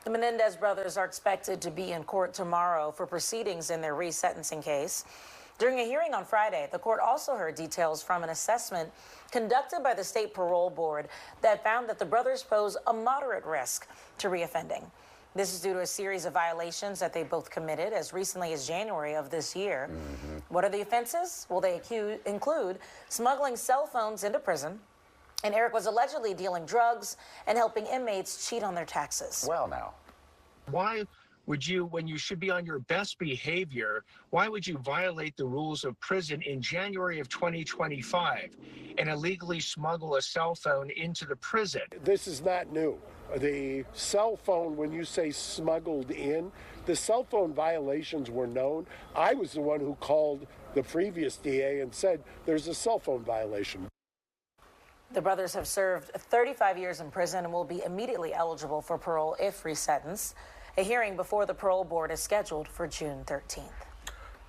The Menendez brothers are expected to be in court tomorrow for proceedings in their resentencing case. During a hearing on Friday, the court also heard details from an assessment conducted by the state parole board that found that the brothers pose a moderate risk to reoffending. This is due to a series of violations that they both committed as recently as January of this year. What are the offenses? Well, they include smuggling cell phones into prison, and Erik was allegedly dealing drugs and helping inmates cheat on their taxes. Well, now, why would you, when you should be on your best behavior, why would you violate the rules of prison in January of 2025 and illegally smuggle a cell phone into the prison? This is not new. The cell phone, when you say smuggled in, the cell phone violations were known. I was the one who called the previous DA and said there's a cell phone violation. The brothers have served 35 years in prison and will be immediately eligible for parole if resentenced. A hearing before the parole board is scheduled for June 13th.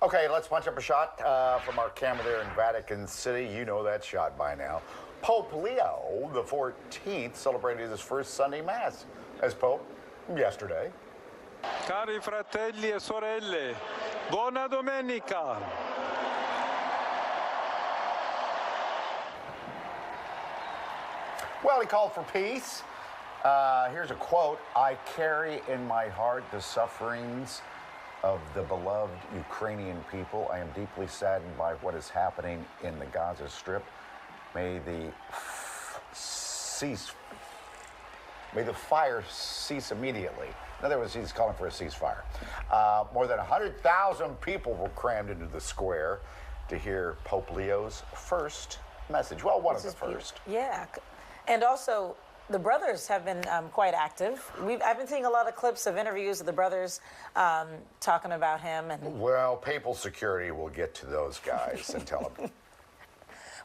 okay, let's punch up a shot from our camera there in Vatican City. You know that shot by now. Pope Leo the 14th celebrated his first Sunday Mass as Pope yesterday. Cari fratelli e sorelle, buona domenica. Well, he called for peace. Here's a quote. I carry in my heart the sufferings of the beloved Ukrainian people. I am deeply saddened by what is happening in the Gaza Strip. May the fire cease immediately. In other words, he's calling for a ceasefire. More than 100,000 people were crammed into the square to hear Pope Leo's first message. Well, one of the first. Yeah. And also, the brothers have been quite active. I've been seeing a lot of clips of interviews of the brothers talking about him. And well, papal security will get to those guys and tell them.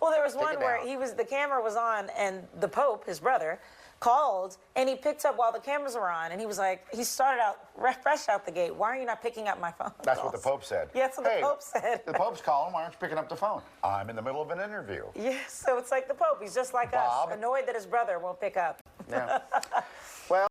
Well, there was one where the camera was on, and the Pope, his brother, called, and he picked up while the cameras were on, and he was like, he started out fresh out the gate. Why are you not picking up my phone? That's what the Pope said. Yeah, that's what the Pope said. The Pope's calling. Why aren't you picking up the phone? I'm in the middle of an interview. Yeah, so it's like the Pope. He's just like us, annoyed that his brother won't pick up. Yeah. Well.